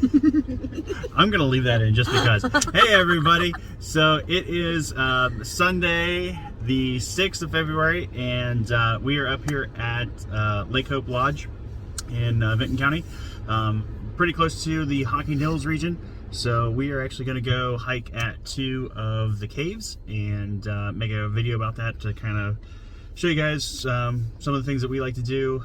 I'm gonna leave that in just because. Hey everybody, so it is Sunday the 6th of February, and we are up here at Lake Hope Lodge in Vinton County, pretty close to the Hocking Hills region. So we are actually going to go hike at 2 of the caves and make a video about that to kind of show you guys some of the things that we like to do.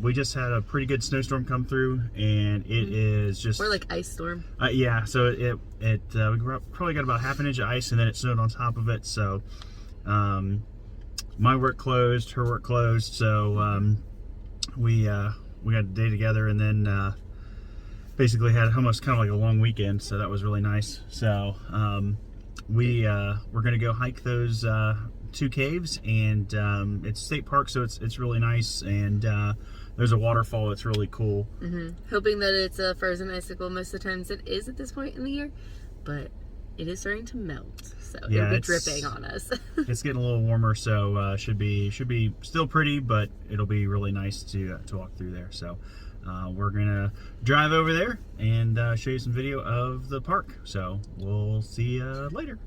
We just had a pretty good snowstorm come through, and it is just... Or like ice storm. Yeah, so we probably got about half an inch of ice, and then it snowed on top of it. So my work closed, her work closed, so we got a day together, and then basically had almost kind of like a long weekend, so that was really nice. So we're gonna go hike those 2 caves, and it's state park, so it's really nice, and there's a waterfall that's really cool. Hoping that it's a frozen icicle. Most of the times it is at this point in the year, but it is starting to melt, so yeah, it'll be dripping on us. It's getting a little warmer, so should be still pretty, but it'll be really nice to walk through there. So we're gonna drive over there and show you some video of the park. So we'll see you later.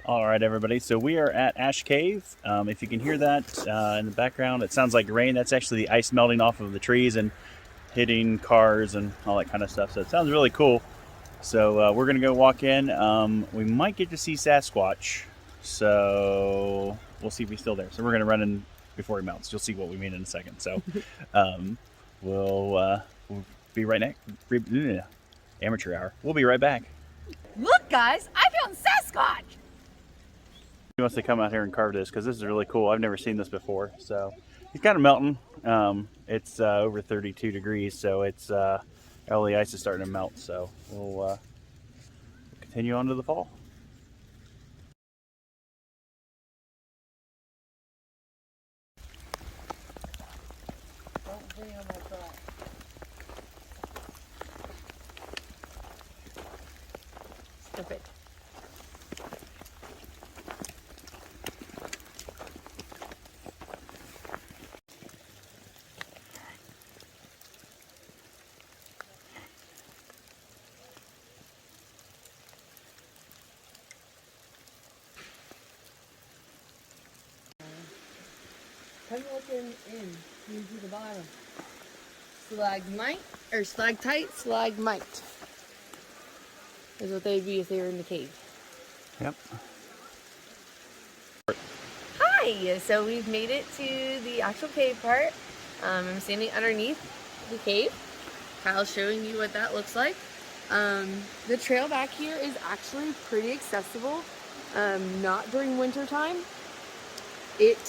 All right, everybody, so we are at Ash Cave. If you can hear that in the background, it sounds like rain. That's actually the ice melting off of the trees and hitting cars and all that kind of stuff. So it sounds really cool. So we're gonna go walk in. We might get to see Sasquatch, so we'll see if he's still there. So we're gonna run in before he melts. You'll see what we mean in a second. So we'll be right next. Amateur hour. We'll be right back. Look, guys, I found Sasquatch! He wants to come out here and carve this because this is really cool. I've never seen this before. So he's kind of melting. It's over 32 degrees, so it's all the ice is starting to melt. So we'll continue on to the fall. Stop it. Come looking in to the bottom. Stalagmite, or stalactite, stalagmite is what they'd be if they were in the cave. Yep. Hi! Hi! So we've made it to the actual cave part. I'm standing underneath the cave. Kyle's showing you what that looks like. The trail back here is actually pretty accessible, not during winter time. It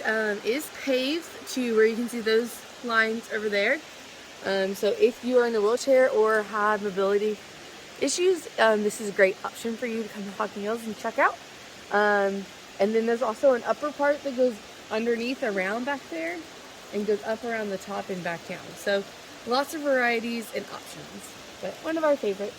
is paved to where you can see those lines over there. So if you are in a wheelchair or have mobility issues, this is a great option for you to come to Hocking Hills and check out. And then there's also an upper part that goes underneath around back there and goes up around the top and back down. So lots of varieties and options, but one of our favorites.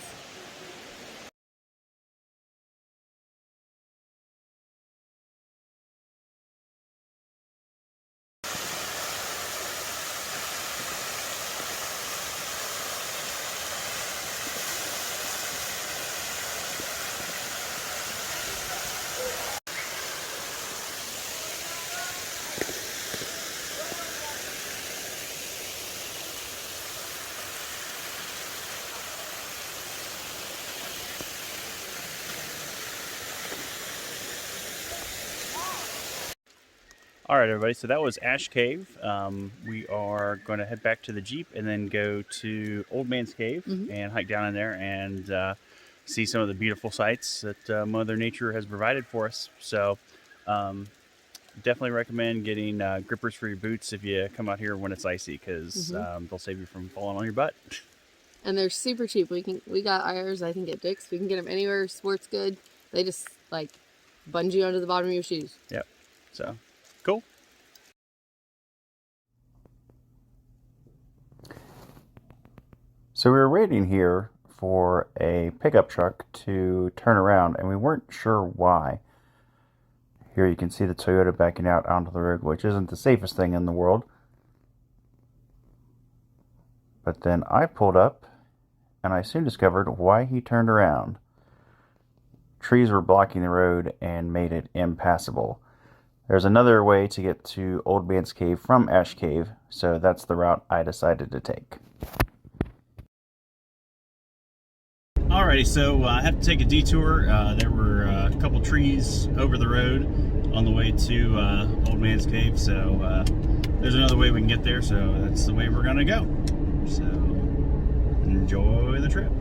All right, everybody, so that was Ash Cave. We are going to head back to the Jeep and then go to Old Man's Cave and hike down in there and see some of the beautiful sights that Mother Nature has provided for us. So definitely recommend getting grippers for your boots if you come out here when it's icy, because they'll save you from falling on your butt. And they're super cheap. We got ours, I think, at Dick's. We can get them anywhere. Sports good. They just like bungee onto the bottom of your shoes. Yep. So cool. So we were waiting here for a pickup truck to turn around, and we weren't sure why. Here you can see the Toyota backing out onto the road, which isn't the safest thing in the world. But then I pulled up, and I soon discovered why he turned around. Trees were blocking the road and made it impassable. There's another way to get to Old Man's Cave from Ash Cave, so that's the route I decided to take. Alrighty, so I have to take a detour. There were a couple trees over the road on the way to Old Man's Cave, so there's another way we can get there, so that's the way we're gonna go. So enjoy the trip.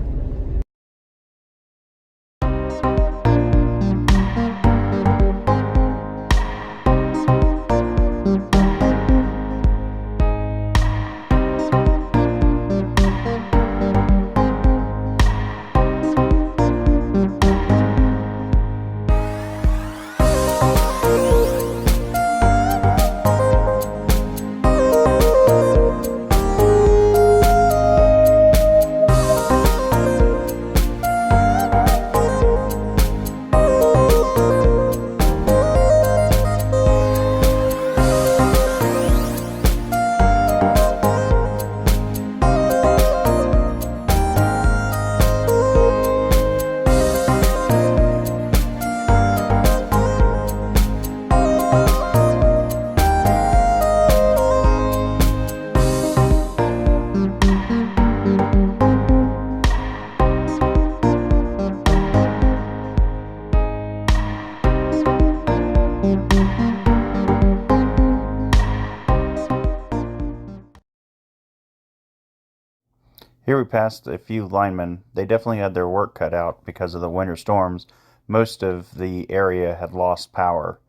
Here we passed a few linemen. They definitely had their work cut out because of the winter storms. Most of the area had lost power.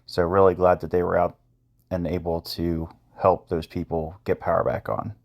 So really glad that they were out and able to help those people get power back on.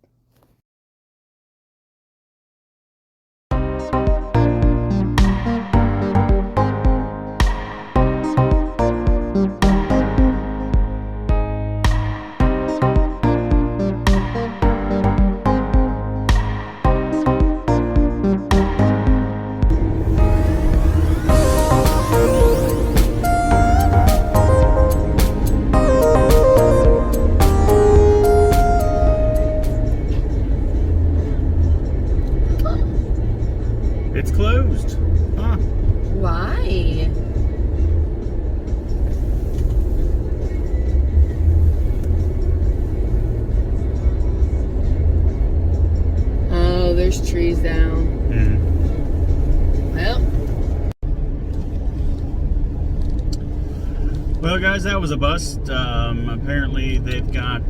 Well, guys, that was a bust. Apparently, they've got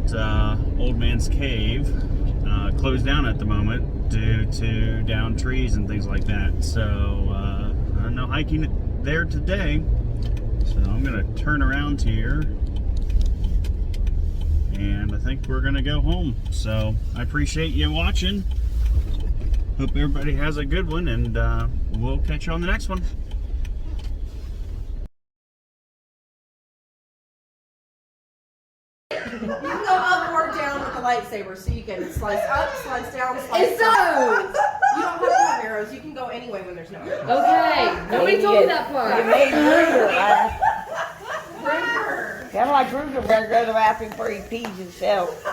Old Man's Cave closed down at the moment due to downed trees and things like that. So, no hiking there today. So, I'm going to turn around here. And I think we're going to go home. So, I appreciate you watching. Hope everybody has a good one, and we'll catch you on the next one. You can go up or down with the lightsaber, so you can slice up, slice down, slice It's up. those. You don't have to have arrows. You can go any way when there's no arrows. Okay. Nobody told me that You part. made Bruiser laugh. Ruger. Kind of like Bruiser better go to the bathroom before he pees himself.